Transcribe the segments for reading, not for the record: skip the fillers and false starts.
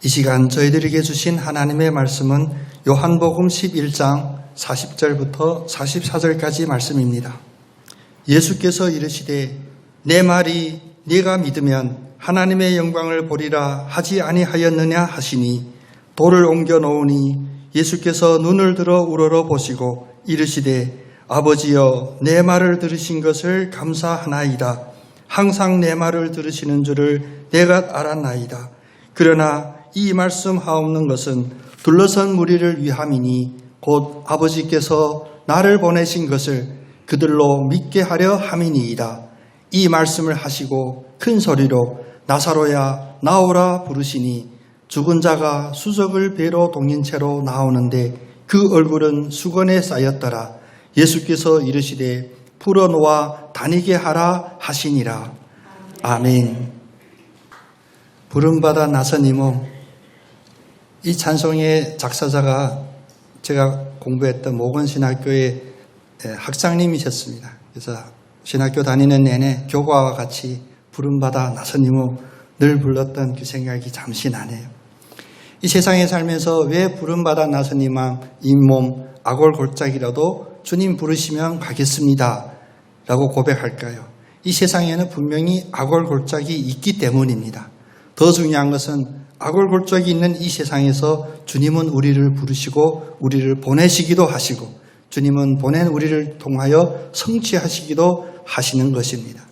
이 시간 저희들에게 주신 하나님의 말씀은 요한복음 11장 40절부터 44절까지 말씀입니다. 예수께서 이르시되 내 말이 네가 믿으면 하나님의 영광을 보리라 하지 아니하였느냐 하시니 돌을 옮겨 놓으니 예수께서 눈을 들어 우러러 보시고 이르시되 아버지여 내 말을 들으신 것을 감사하나이다. 항상 내 말을 들으시는 줄을 내가 알았나이다. 그러나 이 말씀하옵는 것은 둘러선 무리를 위함이니 곧 아버지께서 나를 보내신 것을 그들로 믿게 하려 함이니이다. 이 말씀을 하시고 큰 소리로 나사로야 나오라 부르시니 죽은 자가 수석을 베러 동인 채로 나오는데 그 얼굴은 수건에 쌓였더라. 예수께서 이르시되 풀어놓아 다니게 하라 하시니라. 아멘. 부름받아 나서님은 이 찬송의 작사자가 제가 공부했던 모건신학교의 학장님이셨습니다. 그래서 신학교 다니는 내내 교과와 같이 부름받아 나서님은 늘 불렀던 그 생각이 잠시 나네요. 이 세상에 살면서 왜 부름받아 나서님만 잇몸 아골골짝이라도 주님 부르시면 가겠습니다 라고 고백할까요? 이 세상에는 분명히 아골골짝이 있기 때문입니다. 더 중요한 것은 아골골짝이 있는 이 세상에서 주님은 우리를 부르시고 우리를 보내시기도 하시고 주님은 보낸 우리를 통하여 성취하시기도 하시는 것입니다.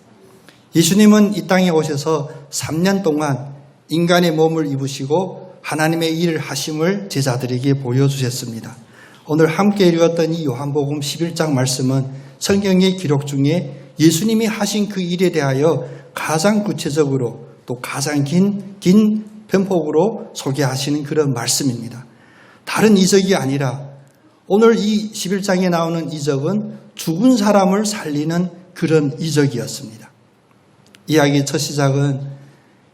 예수님은 이 땅에 오셔서 3년 동안 인간의 몸을 입으시고 하나님의 일을 하심을 제자들에게 보여주셨습니다. 오늘 함께 읽었던 이 요한복음 11장 말씀은 성경의 기록 중에 예수님이 하신 그 일에 대하여 가장 구체적으로 또 가장 긴 편폭으로 소개하시는 그런 말씀입니다. 다른 이적이 아니라 오늘 이 11장에 나오는 이적은 죽은 사람을 살리는 그런 이적이었습니다. 이야기의 첫 시작은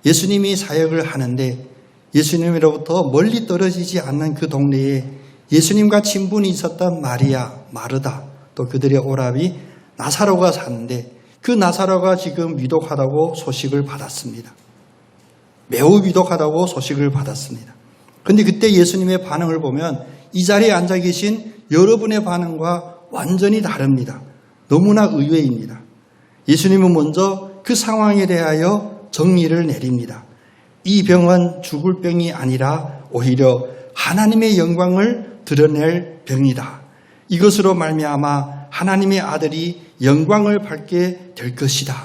예수님이 사역을 하는데 예수님으로부터 멀리 떨어지지 않는 그 동네에 예수님과 친분이 있었던 마리아, 마르다, 또 그들의 오라비 나사로가 사는데 그 나사로가 지금 위독하다고 소식을 받았습니다. 매우 위독하다고 소식을 받았습니다. 그런데 그때 예수님의 반응을 보면 이 자리에 앉아 계신 여러분의 반응과 완전히 다릅니다. 너무나 의외입니다. 예수님은 먼저 그 상황에 대하여 정의를 내립니다. 이 병은 죽을 병이 아니라 오히려 하나님의 영광을 드러낼 병이다. 이것으로 말미암아 하나님의 아들이 영광을 받게 될 것이다.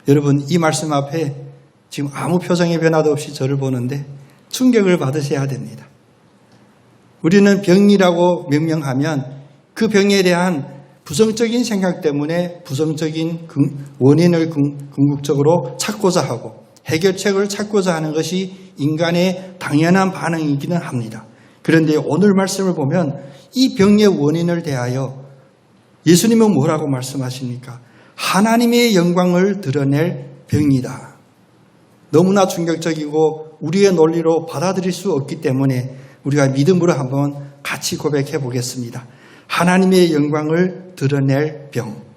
여러분, 이 말씀 앞에 지금 아무 표정의 변화도 없이 저를 보는데 충격을 받으셔야 됩니다. 우리는 병이라고 명명하면 그 병에 대한 부정적인 생각 때문에 부정적인 원인을 궁극적으로 찾고자 하고 해결책을 찾고자 하는 것이 인간의 당연한 반응이기는 합니다. 그런데 오늘 말씀을 보면 이 병의 원인을 대하여 예수님은 뭐라고 말씀하십니까? 하나님의 영광을 드러낼 병이다. 너무나 충격적이고 우리의 논리로 받아들일 수 없기 때문에 우리가 믿음으로 한번 같이 고백해 보겠습니다. 하나님의 영광을 드러낼 병.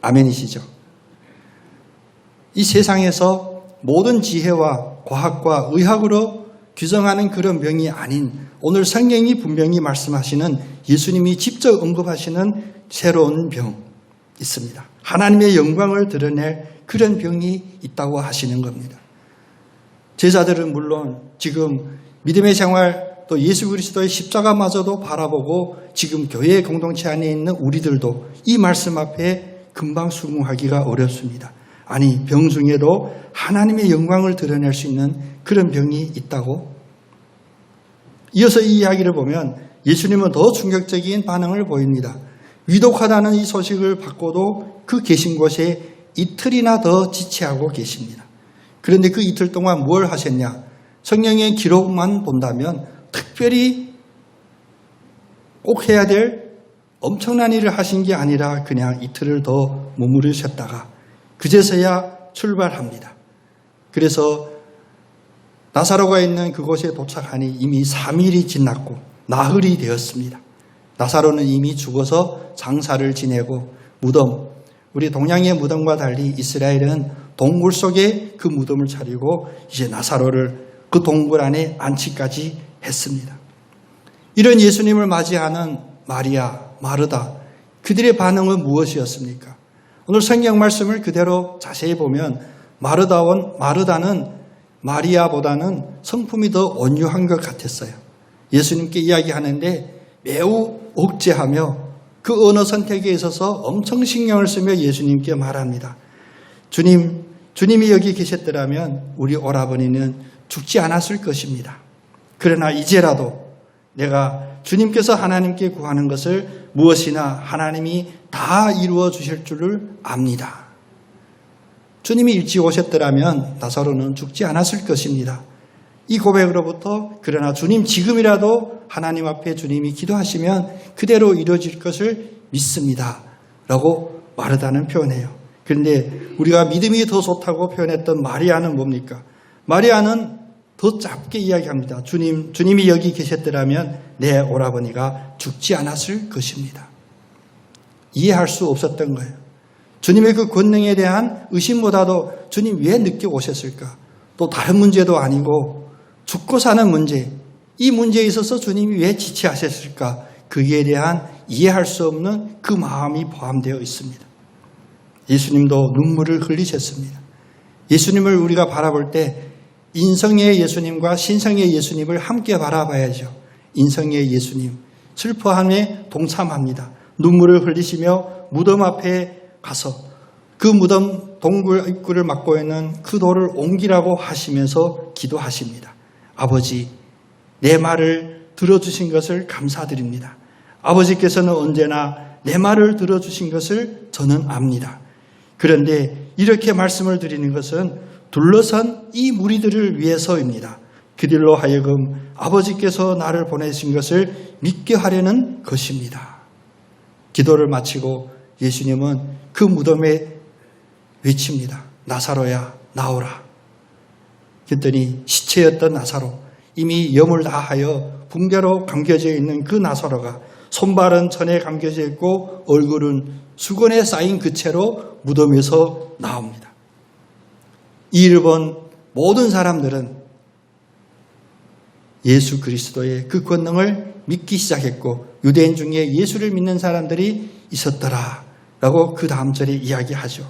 아멘이시죠? 이 세상에서 모든 지혜와 과학과 의학으로 규정하는 그런 병이 아닌 오늘 성경이 분명히 말씀하시는 예수님이 직접 언급하시는 새로운 병 있습니다. 하나님의 영광을 드러낼 그런 병이 있다고 하시는 겁니다. 제자들은 물론 지금 믿음의 생활 또 예수 그리스도의 십자가마저도 바라보고 지금 교회 공동체 안에 있는 우리들도 이 말씀 앞에 금방 수긍하기가 어렵습니다. 아니, 병 중에도 하나님의 영광을 드러낼 수 있는 그런 병이 있다고? 이어서 이 이야기를 보면 예수님은 더 충격적인 반응을 보입니다. 위독하다는 이 소식을 받고도 그 계신 곳에 이틀이나 더 지체하고 계십니다. 그런데 그 이틀 동안 뭘 하셨냐? 성경의 기록만 본다면 특별히 꼭 해야 될 엄청난 일을 하신 게 아니라 그냥 이틀을 더 머무르셨다가 그제서야 출발합니다. 그래서 나사로가 있는 그곳에 도착하니 이미 3일이 지났고 나흘이 되었습니다. 나사로는 이미 죽어서 장사를 지내고 무덤, 우리 동양의 무덤과 달리 이스라엘은 동굴 속에 그 무덤을 차리고 이제 나사로를 그 동굴 안에 안치까지 했습니다. 이런 예수님을 맞이하는 마리아, 마르다, 그들의 반응은 무엇이었습니까? 오늘 성경 말씀을 그대로 자세히 보면 마르다는 마리아보다는 성품이 더 온유한 것 같았어요. 예수님께 이야기하는데 매우 억제하며 그 언어 선택에 있어서 엄청 신경을 쓰며 예수님께 말합니다. 주님이 여기 계셨더라면 우리 오라버니는 죽지 않았을 것입니다. 그러나 이제라도 내가 주님께서 하나님께 구하는 것을 무엇이나 하나님이 다 이루어 주실 줄을 압니다. 주님이 일찍 오셨더라면 나사로는 죽지 않았을 것입니다. 이 고백으로부터 그러나 주님 지금이라도 하나님 앞에 주님이 기도하시면 그대로 이루어질 것을 믿습니다. 라고 마르다는 표현해요. 그런데 우리가 믿음이 더 좋다고 표현했던 마리아는 뭡니까? 마리아는 더 짧게 이야기합니다. 주님이 여기 계셨더라면 내 오라버니가 죽지 않았을 것입니다. 이해할 수 없었던 거예요. 주님의 그 권능에 대한 의심보다도 주님 왜 늦게 오셨을까? 또 다른 문제도 아니고 죽고 사는 문제, 이 문제에 있어서 주님이 왜 지체하셨을까? 거기에 대한 이해할 수 없는 그 마음이 포함되어 있습니다. 예수님도 눈물을 흘리셨습니다. 예수님을 우리가 바라볼 때 인성의 예수님과 신성의 예수님을 함께 바라봐야죠. 인성의 예수님, 슬퍼함에 동참합니다. 눈물을 흘리시며 무덤 앞에 가서 그 무덤 동굴 입구를 막고 있는 그 돌을 옮기라고 하시면서 기도하십니다. 아버지, 내 말을 들어주신 것을 감사드립니다. 아버지께서는 언제나 내 말을 들어주신 것을 저는 압니다. 그런데 이렇게 말씀을 드리는 것은 둘러선 이 무리들을 위해서입니다. 그들로 하여금 아버지께서 나를 보내신 것을 믿게 하려는 것입니다. 기도를 마치고 예수님은 그 무덤에 외칩니다. 나사로야, 나오라. 그랬더니 시체였던 나사로, 이미 염을 다하여 붕대로 감겨져 있는 그 나사로가 손발은 천에 감겨져 있고 얼굴은 수건에 쌓인 그 채로 무덤에서 나옵니다. 이 일을 본 모든 사람들은 예수 그리스도의 그 권능을 믿기 시작했고 유대인 중에 예수를 믿는 사람들이 있었더라 라고 그 다음 절에 이야기하죠.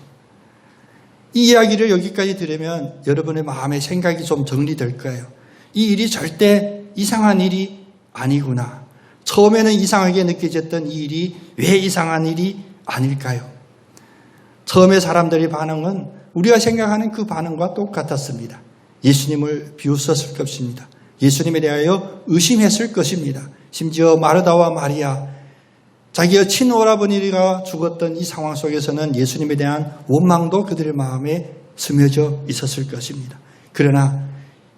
이 이야기를 여기까지 들으면 여러분의 마음의 생각이 좀 정리될 거예요. 이 일이 절대 이상한 일이 아니구나. 처음에는 이상하게 느껴졌던 이 일이 왜 이상한 일이 아닐까요? 처음에 사람들의 반응은 우리가 생각하는 그 반응과 똑같았습니다. 예수님을 비웃었을 것입니다. 예수님에 대하여 의심했을 것입니다. 심지어 마르다와 마리아, 자기의 친오라버니가 죽었던 이 상황 속에서는 예수님에 대한 원망도 그들의 마음에 스며져 있었을 것입니다. 그러나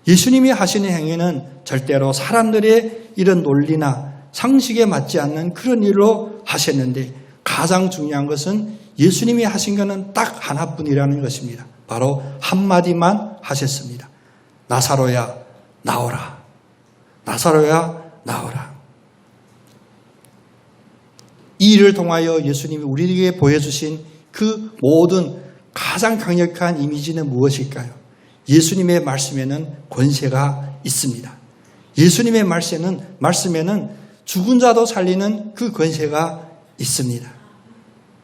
예수님이 하시는 행위는 절대로 사람들의 이런 논리나 상식에 맞지 않는 그런 일로 하셨는데 가장 중요한 것은 예수님이 하신 것은 딱 하나뿐이라는 것입니다. 바로 한마디만 하셨습니다. 나사로야, 나오라. 나사로야, 나오라. 이 일을 통하여 예수님이 우리에게 보여주신 그 모든 가장 강력한 이미지는 무엇일까요? 예수님의 말씀에는 권세가 있습니다. 예수님의 말씀에는 죽은 자도 살리는 그 권세가 있습니다.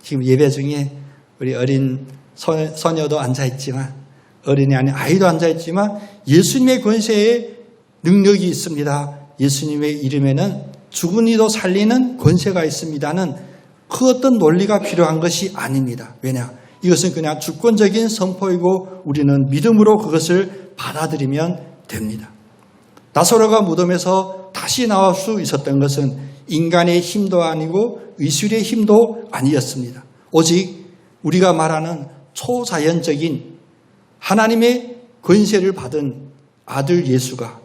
지금 예배 중에 우리 어린 소녀도 앉아있지만, 어린이 아닌 아이도 앉아있지만 예수님의 권세에 능력이 있습니다. 예수님의 이름에는 죽은 이도 살리는 권세가 있습니다는 그 어떤 논리가 필요한 것이 아닙니다. 왜냐? 이것은 그냥 주권적인 선포이고 우리는 믿음으로 그것을 받아들이면 됩니다. 나사로가 무덤에서 다시 나올 수 있었던 것은 인간의 힘도 아니고 의술의 힘도 아니었습니다. 오직 우리가 말하는 초자연적인 하나님의 권세를 받은 아들 예수가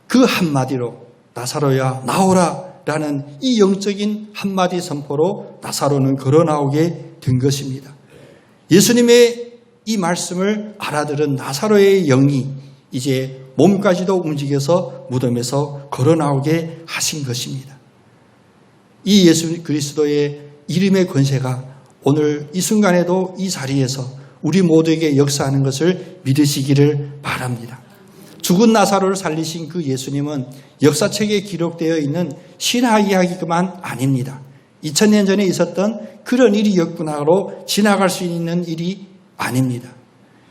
그 한마디로 나사로야 나오라 라는 이 영적인 한마디 선포로 나사로는 걸어 나오게 된 것입니다. 예수님의 이 말씀을 알아들은 나사로의 영이 이제 몸까지도 움직여서 무덤에서 걸어 나오게 하신 것입니다. 이 예수 그리스도의 이름의 권세가 오늘 이 순간에도 이 자리에서 우리 모두에게 역사하는 것을 믿으시기를 바랍니다. 죽은 나사로를 살리신 그 예수님은 역사책에 기록되어 있는 신화 이야기만 아닙니다. 2000년 전에 있었던 그런 일이었구나로 지나갈 수 있는 일이 아닙니다.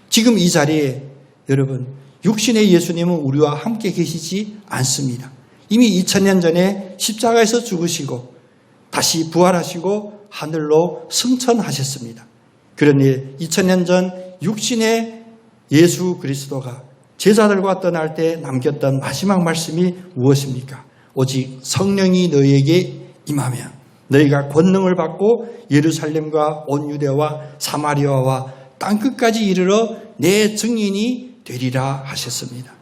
지금 이 자리에 여러분, 육신의 예수님은 우리와 함께 계시지 않습니다. 이미 2000년 전에 십자가에서 죽으시고 다시 부활하시고 하늘로 승천하셨습니다. 그러니 2000년 전 육신의 예수 그리스도가 제자들과 떠날 때 남겼던 마지막 말씀이 무엇입니까? 오직 성령이 너희에게 임하면 너희가 권능을 받고 예루살렘과 온 유대와 사마리아와 땅끝까지 이르러 내 증인이 되리라 하셨습니다.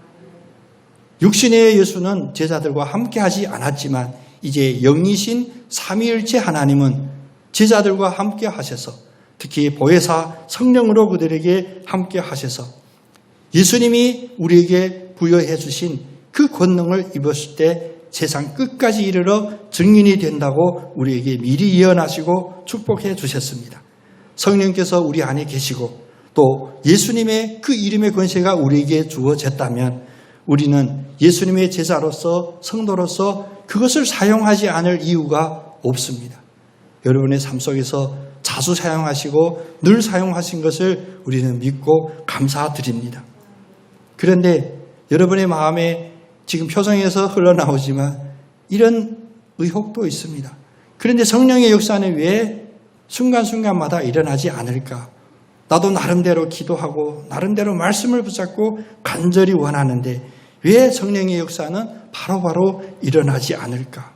육신의 예수는 제자들과 함께하지 않았지만 이제 영이신 삼위일체 하나님은 제자들과 함께 하셔서 특히 보혜사 성령으로 그들에게 함께 하셔서 예수님이 우리에게 부여해 주신 그 권능을 입었을 때 세상 끝까지 이르러 증인이 된다고 우리에게 미리 예언하시고 축복해 주셨습니다. 성령께서 우리 안에 계시고 또 예수님의 그 이름의 권세가 우리에게 주어졌다면 우리는 예수님의 제자로서 성도로서 그것을 사용하지 않을 이유가 없습니다. 여러분의 삶 속에서 자주 사용하시고 늘 사용하신 것을 우리는 믿고 감사드립니다. 그런데 여러분의 마음에 지금 표정에서 흘러나오지만 이런 의혹도 있습니다. 그런데 성령의 역사는 왜 순간순간마다 일어나지 않을까? 나도 나름대로 기도하고 나름대로 말씀을 붙잡고 간절히 원하는데 왜 성령의 역사는 바로바로 일어나지 않을까?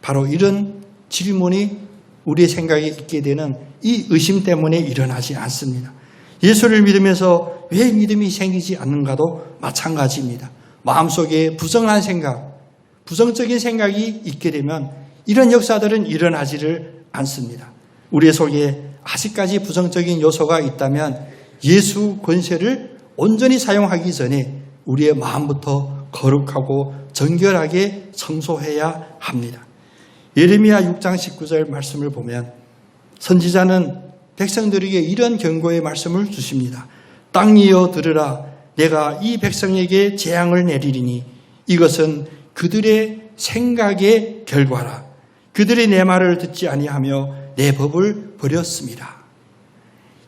바로 이런 질문이 우리의 생각에 있게 되는 이 의심 때문에 일어나지 않습니다. 예수를 믿으면서 왜 믿음이 생기지 않는가도 마찬가지입니다. 마음속에 부정한 생각, 부정적인 생각이 있게 되면 이런 역사들은 일어나지를 않습니다. 우리의 속에 아직까지 부정적인 요소가 있다면 예수 권세를 온전히 사용하기 전에 우리의 마음부터 거룩하고 정결하게 청소해야 합니다. 예레미야 6장 19절 말씀을 보면 선지자는 백성들에게 이런 경고의 말씀을 주십니다. 땅이여 들으라. 내가 이 백성에게 재앙을 내리리니 이것은 그들의 생각의 결과라. 그들이 내 말을 듣지 아니하며 내 법을 버렸습니다.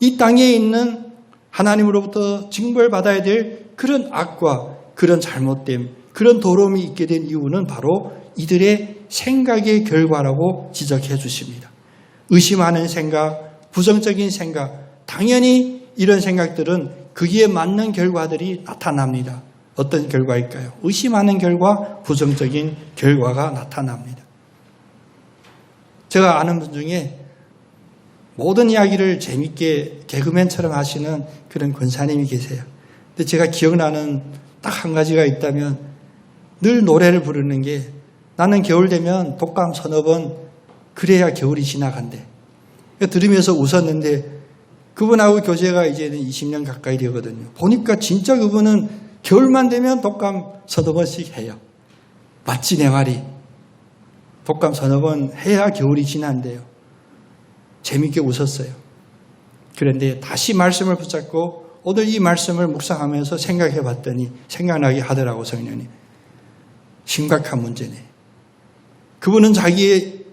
이 땅에 있는 하나님으로부터 징벌받아야 될 그런 악과 그런 잘못됨, 그런 더러움이 있게 된 이유는 바로 이들의 생각의 결과라고 지적해 주십니다. 의심하는 생각, 부정적인 생각, 당연히 이런 생각들은 거기에 맞는 결과들이 나타납니다. 어떤 결과일까요? 의심하는 결과, 부정적인 결과가 나타납니다. 제가 아는 분 중에 모든 이야기를 재밌게 개그맨처럼 하시는 그런 권사님이 계세요. 근데 제가 기억나는 딱 한 가지가 있다면 늘 노래를 부르는 게 나는 겨울 되면 독감 서너 번 그래야 겨울이 지나간대. 들으면서 웃었는데 그분하고 교제가 이제는 20년 가까이 되거든요. 보니까 진짜 그분은 겨울만 되면 독감 서너 번씩 해요. 맞지 내 말이. 독감 서너 번 해야 겨울이 지난대요. 재밌게 웃었어요. 그런데 다시 말씀을 붙잡고 오늘 이 말씀을 묵상하면서 생각해 봤더니 생각나게 하더라고 성령님. 심각한 문제네. 그분은 자기의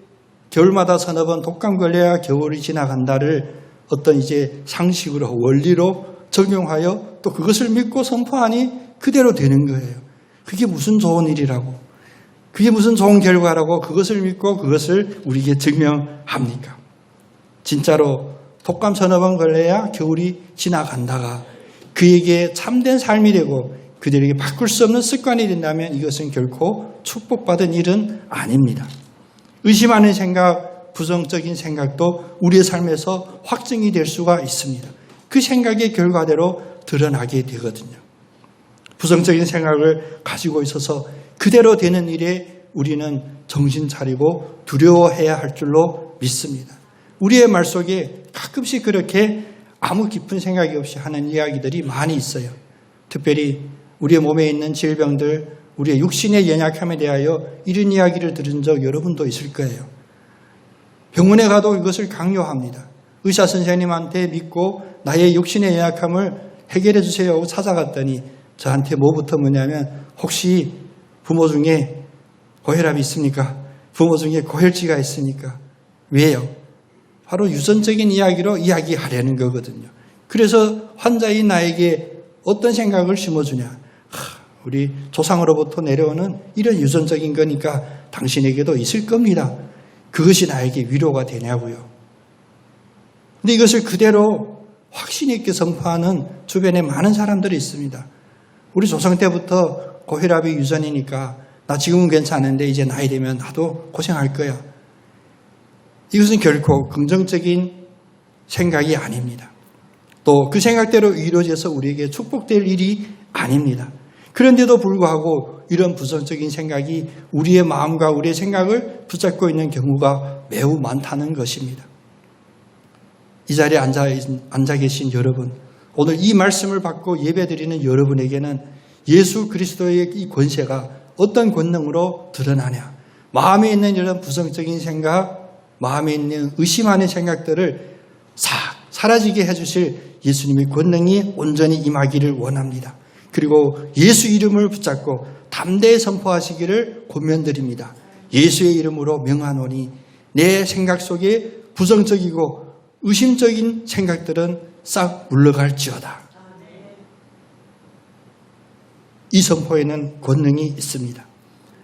겨울마다 서너 번 독감 걸려야 겨울이 지나간다를 어떤 이제 상식으로 원리로 적용하여 또 그것을 믿고 선포하니 그대로 되는 거예요. 그게 무슨 좋은 일이라고, 그게 무슨 좋은 결과라고 그것을 믿고 그것을 우리에게 증명합니까? 진짜로 독감 서너 번 걸려야 겨울이 지나간다가 그에게 참된 삶이 되고 그들에게 바꿀 수 없는 습관이 된다면 이것은 결코 축복받은 일은 아닙니다. 의심하는 생각, 부정적인 생각도 우리의 삶에서 확증이 될 수가 있습니다. 그 생각의 결과대로 드러나게 되거든요. 부정적인 생각을 가지고 있어서 그대로 되는 일에 우리는 정신 차리고 두려워해야 할 줄로 믿습니다. 우리의 말 속에 가끔씩 그렇게 아무 깊은 생각이 없이 하는 이야기들이 많이 있어요. 특별히 우리의 몸에 있는 질병들, 우리의 육신의 연약함에 대하여 이런 이야기를 들은 적 여러분도 있을 거예요. 병원에 가도 이것을 강요합니다. 의사 선생님한테 믿고 나의 육신의 연약함을 해결해 주세요 하고 찾아갔더니 저한테 뭐부터 뭐냐면 혹시 부모 중에 고혈압이 있습니까? 부모 중에 고혈지가 있습니까? 왜요? 바로 유전적인 이야기로 이야기하려는 거거든요. 그래서 환자인 나에게 어떤 생각을 심어주냐? 우리 조상으로부터 내려오는 이런 유전적인 거니까 당신에게도 있을 겁니다. 그것이 나에게 위로가 되냐고요. 근데 이것을 그대로 확신 있게 선포하는 주변에 많은 사람들이 있습니다. 우리 조상 때부터 고혈압이 유전이니까 나 지금은 괜찮은데 이제 나이 되면 나도 고생할 거야. 이것은 결코 긍정적인 생각이 아닙니다. 또 그 생각대로 이루어져서 우리에게 축복될 일이 아닙니다. 그런데도 불구하고 이런 부정적인 생각이 우리의 마음과 우리의 생각을 붙잡고 있는 경우가 매우 많다는 것입니다. 이 자리에 앉아 계신 여러분, 오늘 이 말씀을 받고 예배드리는 여러분에게는 예수 그리스도의 이 권세가 어떤 권능으로 드러나냐? 마음에 있는 이런 부정적인 생각, 마음에 있는 의심하는 생각들을 싹 사라지게 해주실 예수님의 권능이 온전히 임하기를 원합니다. 그리고 예수 이름을 붙잡고 담대히 선포하시기를 권면드립니다. 예수의 이름으로 명하노니 내 생각 속에 부정적이고 의심적인 생각들은 싹 물러갈지어다. 이 선포에는 권능이 있습니다.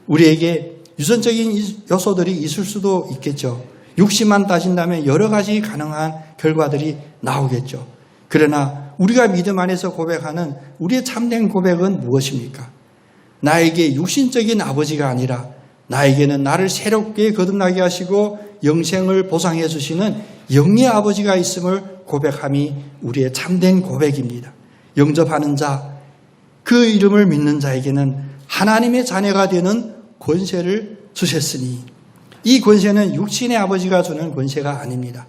우리에게 유전적인 요소들이 있을 수도 있겠죠. 육신만 따진다면 여러 가지 가능한 결과들이 나오겠죠. 그러나 우리가 믿음 안에서 고백하는 우리의 참된 고백은 무엇입니까? 나에게 육신적인 아버지가 아니라 나에게는 나를 새롭게 거듭나게 하시고 영생을 보상해 주시는 영의 아버지가 있음을 고백함이 우리의 참된 고백입니다. 영접하는 자, 그 이름을 믿는 자에게는 하나님의 자녀가 되는 권세를 주셨으니 이 권세는 육신의 아버지가 주는 권세가 아닙니다.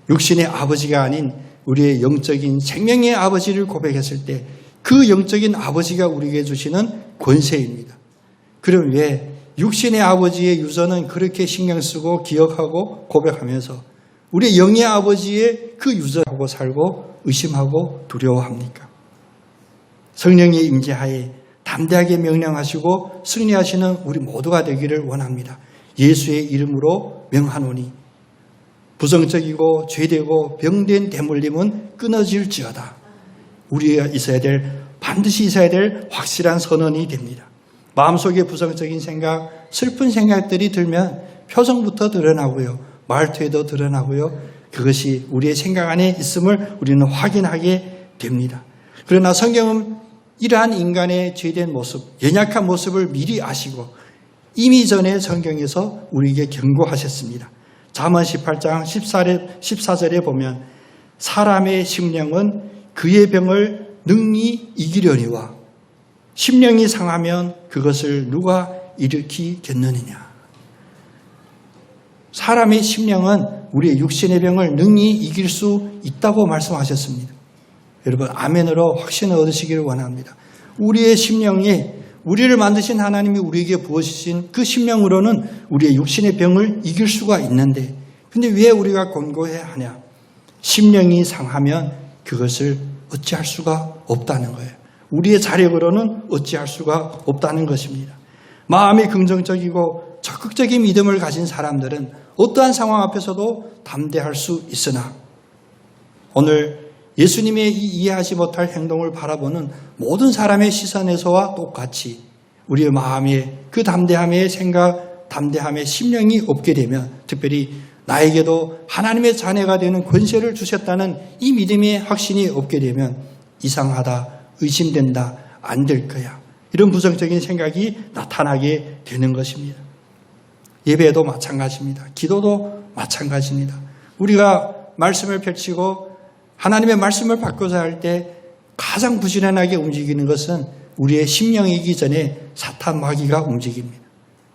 육신의 아버지가 아닌 우리의 영적인 생명의 아버지를 고백했을 때 그 영적인 아버지가 우리에게 주시는 권세입니다. 그럼 왜 육신의 아버지의 유전은 그렇게 신경 쓰고 기억하고 고백하면서 우리의 영의 아버지의 그 유전하고 살고 의심하고 두려워합니까? 성령의 임재하에 담대하게 명령하시고 승리하시는 우리 모두가 되기를 원합니다. 예수의 이름으로 명하노니 부정적이고 죄되고 병된 대물림은 끊어질지어다. 우리가 반드시 있어야 될 확실한 선언이 됩니다. 마음속에 부정적인 생각, 슬픈 생각들이 들면 표정부터 드러나고요. 말투에도 드러나고요. 그것이 우리의 생각 안에 있음을 우리는 확인하게 됩니다. 그러나 성경은 이러한 인간의 죄된 모습, 연약한 모습을 미리 아시고 이미 전에 성경에서 우리에게 경고하셨습니다. 잠언 18장 14절에 보면 사람의 심령은 그의 병을 능히 이기려니와 심령이 상하면 그것을 누가 일으키겠느냐. 사람의 심령은 우리의 육신의 병을 능히 이길 수 있다고 말씀하셨습니다. 여러분 아멘으로 확신을 얻으시기를 원합니다. 우리의 심령이 우리를 만드신 하나님이 우리에게 부어주신 그 심령으로는 우리의 육신의 병을 이길 수가 있는데 근데 왜 우리가 권고해야 하냐? 심령이 상하면 그것을 어찌할 수가 없다는 거예요. 우리의 자력으로는 어찌할 수가 없다는 것입니다. 마음이 긍정적이고 적극적인 믿음을 가진 사람들은 어떠한 상황 앞에서도 담대할 수 있으나 오늘 예수님의 이 이해하지 못할 행동을 바라보는 모든 사람의 시선에서와 똑같이 우리의 마음에 그 담대함의 생각, 담대함의 심령이 없게 되면 특별히 나에게도 하나님의 자녀가 되는 권세를 주셨다는 이 믿음의 확신이 없게 되면 이상하다, 의심된다, 안 될 거야. 이런 부정적인 생각이 나타나게 되는 것입니다. 예배도 마찬가지입니다. 기도도 마찬가지입니다. 우리가 말씀을 펼치고 하나님의 말씀을 받고자 할 때 가장 부지런하게 움직이는 것은 우리의 심령이기 전에 사탄 마귀가 움직입니다.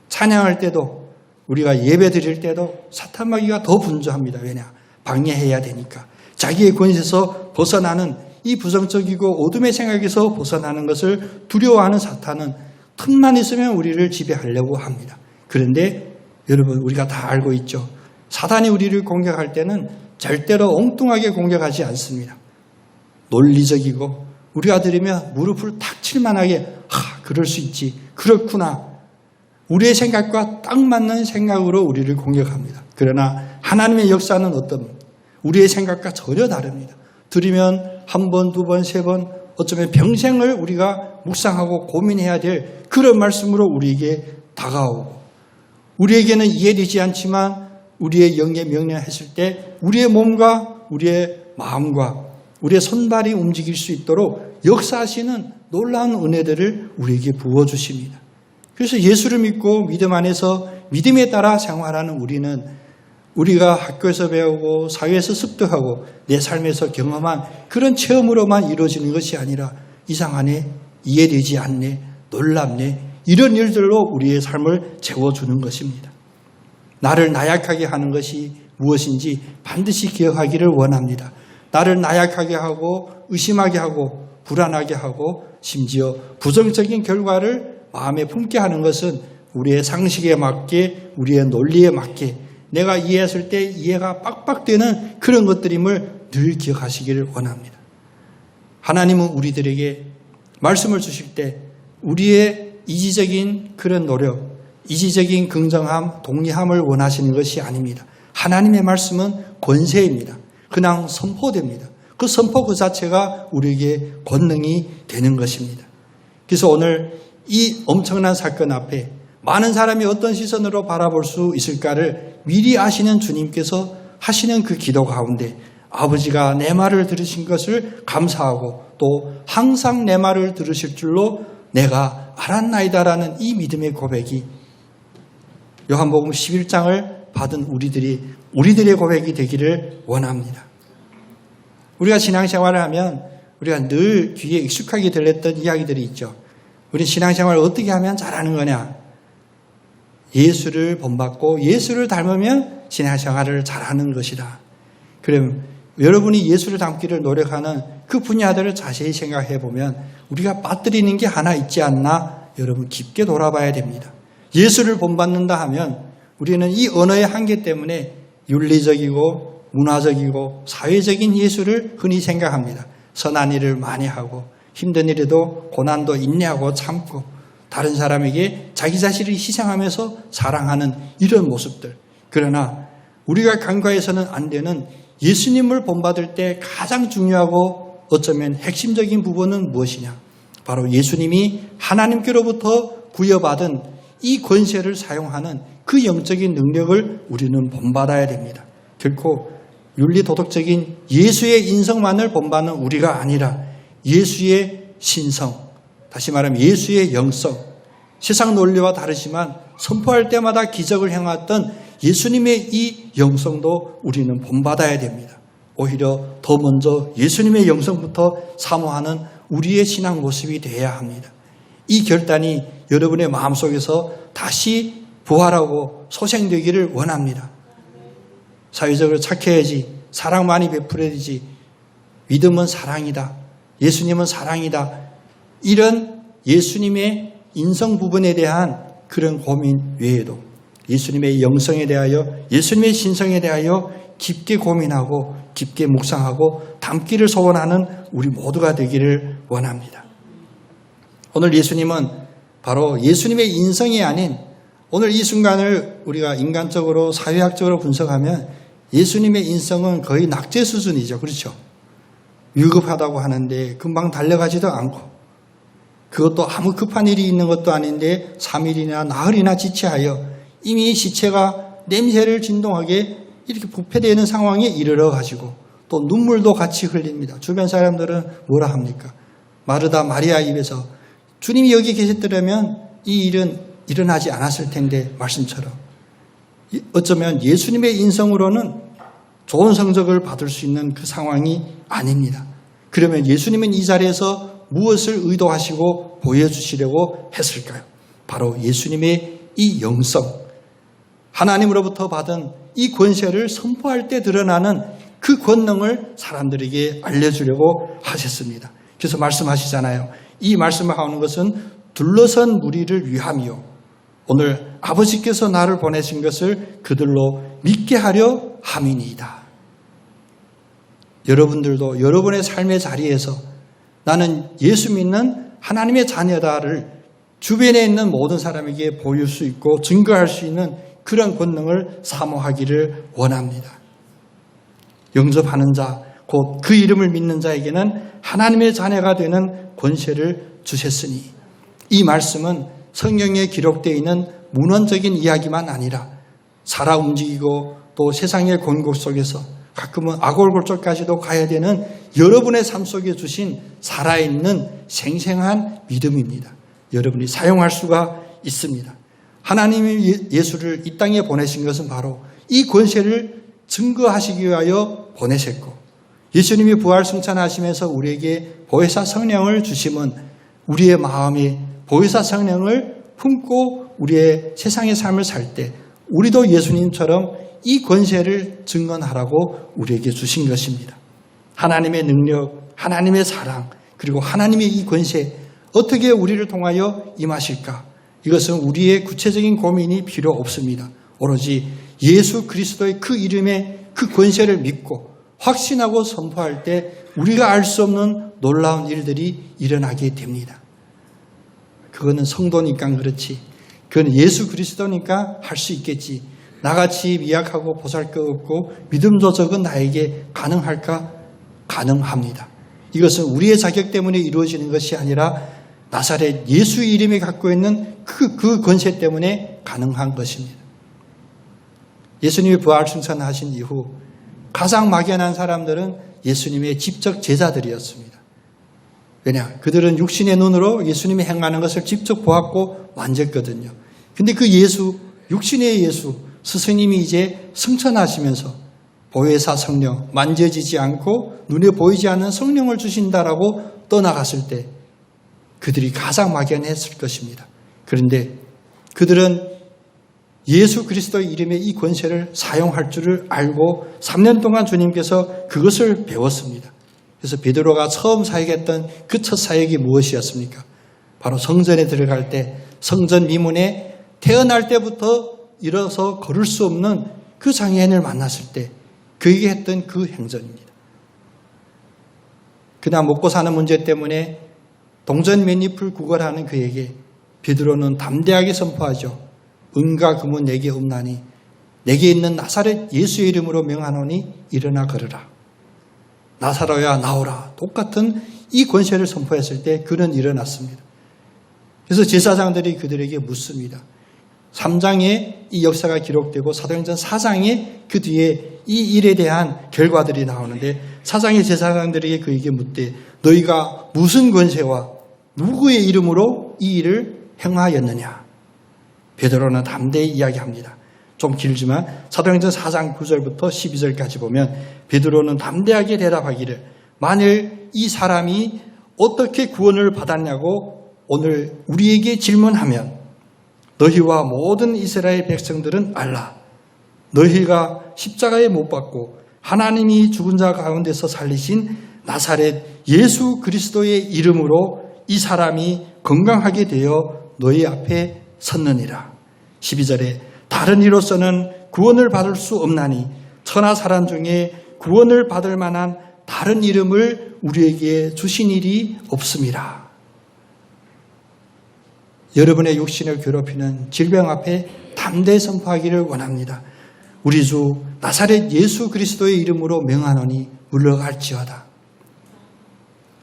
찬양할 때도 우리가 예배 드릴 때도 사탄 마귀가 더 분주합니다. 왜냐? 방해해야 되니까. 자기의 권세에서 벗어나는 이 부정적이고 어둠의 생각에서 벗어나는 것을 두려워하는 사탄은 틈만 있으면 우리를 지배하려고 합니다. 그런데 여러분 우리가 다 알고 있죠. 사탄이 우리를 공격할 때는 절대로 엉뚱하게 공격하지 않습니다. 논리적이고 우리가 들으면 무릎을 탁 칠만하게 그럴 수 있지, 그렇구나. 우리의 생각과 딱 맞는 생각으로 우리를 공격합니다. 그러나 하나님의 역사는 어떤 우리의 생각과 전혀 다릅니다. 들으면 한 번, 두 번, 세 번, 어쩌면 평생을 우리가 묵상하고 고민해야 될 그런 말씀으로 우리에게 다가오고, 우리에게는 이해되지 않지만 우리의 영에 명령했을 때 우리의 몸과 우리의 마음과 우리의 손발이 움직일 수 있도록 역사하시는 놀라운 은혜들을 우리에게 부어주십니다. 그래서 예수를 믿고 믿음 안에서 믿음에 따라 생활하는 우리는 우리가 학교에서 배우고 사회에서 습득하고 내 삶에서 경험한 그런 체험으로만 이루어지는 것이 아니라 이상하네, 이해되지 않네, 놀랍네, 이런 일들로 우리의 삶을 채워주는 것입니다. 나를 나약하게 하는 것이 무엇인지 반드시 기억하기를 원합니다. 나를 나약하게 하고 의심하게 하고 불안하게 하고 심지어 부정적인 결과를 마음에 품게 하는 것은 우리의 상식에 맞게, 우리의 논리에 맞게 내가 이해했을 때 이해가 빡빡 되는 그런 것들임을 늘 기억하시기를 원합니다. 하나님은 우리들에게 말씀을 주실 때 우리의 이지적인 그런 노력, 이지적인 긍정함, 동의함을 원하시는 것이 아닙니다. 하나님의 말씀은 권세입니다. 그냥 선포됩니다. 그 선포 그 자체가 우리에게 권능이 되는 것입니다. 그래서 오늘 이 엄청난 사건 앞에 많은 사람이 어떤 시선으로 바라볼 수 있을까를 미리 아시는 주님께서 하시는 그 기도 가운데 아버지가 내 말을 들으신 것을 감사하고 또 항상 내 말을 들으실 줄로 내가 알았나이다라는 이 믿음의 고백이 요한복음 11장을 받은 우리들의 고백이 되기를 원합니다. 우리가 신앙생활을 하면 우리가 늘 귀에 익숙하게 들렸던 이야기들이 있죠. 우리 신앙생활을 어떻게 하면 잘하는 거냐? 예수를 본받고 예수를 닮으면 신앙생활을 잘하는 것이다. 그럼 여러분이 예수를 닮기를 노력하는 그 분야들을 자세히 생각해 보면 우리가 빠뜨리는 게 하나 있지 않나 여러분 깊게 돌아봐야 됩니다. 예수를 본받는다 하면 우리는 이 언어의 한계 때문에 윤리적이고 문화적이고 사회적인 예수를 흔히 생각합니다. 선한 일을 많이 하고 힘든 일에도 고난도 인내하고 참고 다른 사람에게 자기 자신을 희생하면서 사랑하는 이런 모습들. 그러나 우리가 간과해서는 안 되는 예수님을 본받을 때 가장 중요하고 어쩌면 핵심적인 부분은 무엇이냐? 바로 예수님이 하나님께로부터 부여받은 이 권세를 사용하는 그 영적인 능력을 우리는 본받아야 됩니다. 결코 윤리도덕적인 예수의 인성만을 본받는 우리가 아니라 예수의 신성, 다시 말하면 예수의 영성, 세상 논리와 다르지만 선포할 때마다 기적을 행했던 예수님의 이 영성도 우리는 본받아야 됩니다. 오히려 더 먼저 예수님의 영성부터 사모하는 우리의 신앙 모습이 되어야 합니다. 이 결단이 여러분의 마음속에서 다시 부활하고 소생되기를 원합니다. 사회적으로 착해야지, 사랑 많이 베풀어야지, 믿음은 사랑이다, 예수님은 사랑이다, 이런 예수님의 인성 부분에 대한 그런 고민 외에도 예수님의 영성에 대하여, 예수님의 신성에 대하여 깊게 고민하고 깊게 묵상하고 담기를 소원하는 우리 모두가 되기를 원합니다. 오늘 예수님은 바로 예수님의 인성이 아닌, 오늘 이 순간을 우리가 인간적으로 사회학적으로 분석하면 예수님의 인성은 거의 낙제 수준이죠. 그렇죠? 위급하다고 하는데 금방 달려가지도 않고, 그것도 아무 급한 일이 있는 것도 아닌데 3일이나 나흘이나 지체하여 이미 시체가 냄새를 진동하게 이렇게 부패되는 상황에 이르러 가지고 또 눈물도 같이 흘립니다. 주변 사람들은 뭐라 합니까? 마르다 마리아 입에서 주님이 여기 계셨더라면 이 일은 일어나지 않았을 텐데 말씀처럼 어쩌면 예수님의 인성으로는 좋은 성적을 받을 수 있는 그 상황이 아닙니다. 그러면 예수님은 이 자리에서 무엇을 의도하시고 보여주시려고 했을까요? 바로 예수님의 이 영성, 하나님으로부터 받은 이 권세를 선포할 때 드러나는 그 권능을 사람들에게 알려주려고 하셨습니다. 그래서 말씀하시잖아요. 이 말씀을 하는 것은 둘러선 무리를 위함이요, 오늘 아버지께서 나를 보내신 것을 그들로 믿게 하려 함이니이다. 여러분들도 여러분의 삶의 자리에서 나는 예수 믿는 하나님의 자녀다를 주변에 있는 모든 사람에게 보일 수 있고 증거할 수 있는 그런 권능을 사모하기를 원합니다. 영접하는 자, 곧 그 이름을 믿는 자에게는 하나님의 자녀가 되는 권세를 주셨으니, 이 말씀은 성경에 기록되어 있는 문헌적인 이야기만 아니라 살아 움직이고 또 세상의 곤곡 속에서 가끔은 아골골절까지도 가야 되는 여러분의 삶 속에 주신 살아있는 생생한 믿음입니다. 여러분이 사용할 수가 있습니다. 하나님이 예수를 이 땅에 보내신 것은 바로 이 권세를 증거하시기 위하여 보내셨고, 예수님이 부활 승천하시면서 우리에게 보혜사 성령을 주심은 우리의 마음에 보혜사 성령을 품고 우리의 세상의 삶을 살 때 우리도 예수님처럼 이 권세를 증언하라고 우리에게 주신 것입니다. 하나님의 능력, 하나님의 사랑, 그리고 하나님의 이 권세 어떻게 우리를 통하여 임하실까? 이것은 우리의 구체적인 고민이 필요 없습니다. 오로지 예수 그리스도의 그 이름의 그 권세를 믿고 확신하고 선포할 때 우리가 알 수 없는 놀라운 일들이 일어나게 됩니다. 그거는 성도니까 그렇지, 그건 예수 그리스도니까 할 수 있겠지, 나같이 미약하고 보잘것없고 믿음도 적은 나에게 가능할까? 가능합니다. 이것은 우리의 자격 때문에 이루어지는 것이 아니라 나사렛 예수 이름이 갖고 있는 그 권세 때문에 가능한 것입니다. 예수님이 부활 승천하신 이후 가장 막연한 사람들은 예수님의 직접 제자들이었습니다. 왜냐? 그들은 육신의 눈으로 예수님이 행하는 것을 직접 보았고 만졌거든요. 근데 그 예수, 육신의 예수, 스승님이 이제 승천하시면서 보혜사 성령, 만져지지 않고 눈에 보이지 않는 성령을 주신다라고 떠나갔을 때 그들이 가장 막연했을 것입니다. 그런데 그들은 예수 그리스도의 이름의 이 권세를 사용할 줄을 알고 3년 동안 주님께서 그것을 배웠습니다. 그래서 베드로가 처음 사역했던 그 첫 사역이 무엇이었습니까? 바로 성전에 들어갈 때 성전 미문에 태어날 때부터 일어서 걸을 수 없는 그 장애인을 만났을 때 그에게 했던 그 행전입니다. 그날 먹고 사는 문제 때문에 동전 맨잎을 구걸하는 그에게 베드로는 담대하게 선포하죠. 은과 금은 내게 없나니 내게 있는 나사렛 예수의 이름으로 명하노니 일어나 걸으라. 나사로야 나오라. 똑같은 이 권세를 선포했을 때 그는 일어났습니다. 그래서 제사장들이 그들에게 묻습니다. 3장에 이 역사가 기록되고 사도행전 4장에 그 뒤에 이 일에 대한 결과들이 나오는데 4장의 제사장들에게 그에게 묻되 너희가 무슨 권세와 누구의 이름으로 이 일을 행하였느냐? 베드로는 담대히 이야기합니다. 좀 길지만 사도행전 4장 9절부터 12절까지 보면 베드로는 담대하게 대답하기를 만일 이 사람이 어떻게 구원을 받았냐고 오늘 우리에게 질문하면 너희와 모든 이스라엘 백성들은 알라. 너희가 십자가에 못 박고 하나님이 죽은 자 가운데서 살리신 나사렛 예수 그리스도의 이름으로 이 사람이 건강하게 되어 너희 앞에 섰느니라. 12절에 다른 이로서는 구원을 받을 수 없나니 천하 사람 중에 구원을 받을 만한 다른 이름을 우리에게 주신 일이 없음이라. 여러분의 육신을 괴롭히는 질병 앞에 담대히 선포하기를 원합니다. 우리 주 나사렛 예수 그리스도의 이름으로 명하노니 물러갈지어다.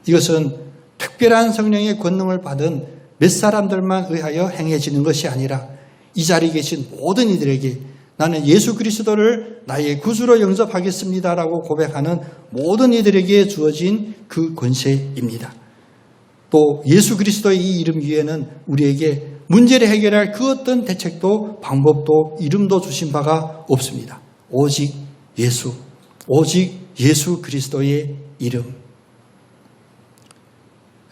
이것은 특별한 성령의 권능을 받은 몇 사람들만 의하여 행해지는 것이 아니라 이 자리에 계신 모든 이들에게 나는 예수 그리스도를 나의 구주로 영접하겠습니다라고 고백하는 모든 이들에게 주어진 그 권세입니다. 또 예수 그리스도의 이 이름 위에는 우리에게 문제를 해결할 그 어떤 대책도 방법도 이름도 주신 바가 없습니다. 오직 예수 그리스도의 이름.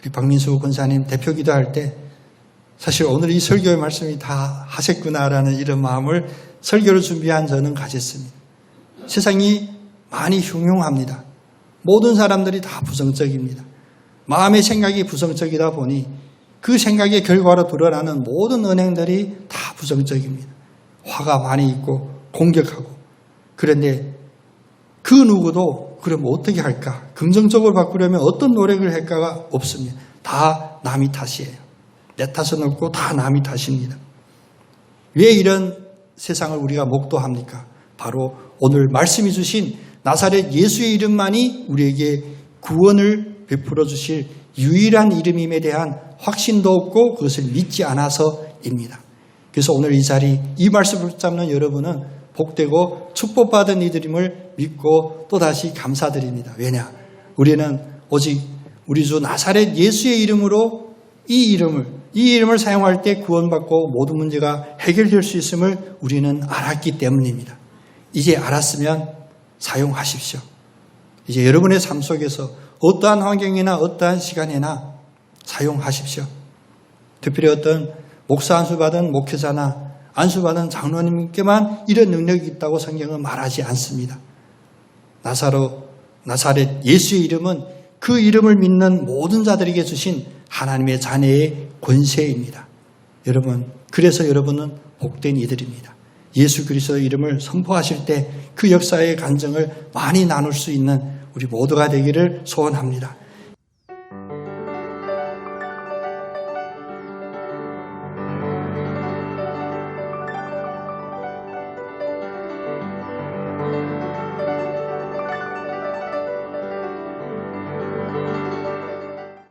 우리 박민수 권사님 대표 기도할 때 사실 오늘 이 설교의 말씀이 다 하셨구나라는 이런 마음을 설교를 준비한 저는 가졌습니다. 세상이 많이 흉흉합니다. 모든 사람들이 다 부정적입니다. 마음의 생각이 부정적이다 보니 그 생각의 결과로 드러나는 모든 언행들이 다 부정적입니다. 화가 많이 있고 공격하고. 그런데 그 누구도 그럼 어떻게 할까? 긍정적으로 바꾸려면 어떤 노력을 할까가 없습니다. 다 남의 탓이에요. 내 탓은 없고 다 남의 탓입니다. 왜 이런 세상을 우리가 목도합니까? 바로 오늘 말씀해 주신 나사렛 예수의 이름만이 우리에게 구원을 베풀어 주실 유일한 이름임에 대한 확신도 없고 그것을 믿지 않아서입니다. 그래서 오늘 이 자리 이 말씀을 붙잡는 여러분은 복되고 축복받은 이들임을 믿고 또다시 감사드립니다. 왜냐? 우리는 오직 우리 주 나사렛 예수의 이름으로 이 이름을 사용할 때 구원받고 모든 문제가 해결될 수 있음을 우리는 알았기 때문입니다. 이제 알았으면 사용하십시오. 이제 여러분의 삶 속에서 어떠한 환경이나 어떠한 시간이나 사용하십시오. 특별히 어떤 목사 안수받은 목회자나 안수받은 장로님께만 이런 능력이 있다고 성경은 말하지 않습니다. 나사렛 예수의 이름은 그 이름을 믿는 모든 자들에게 주신 하나님의 자녀의 권세입니다. 여러분, 그래서 여러분은 복된 이들입니다. 예수 그리스도의 이름을 선포하실 때 그 역사의 간증을 많이 나눌 수 있는 우리 모두가 되기를 소원합니다.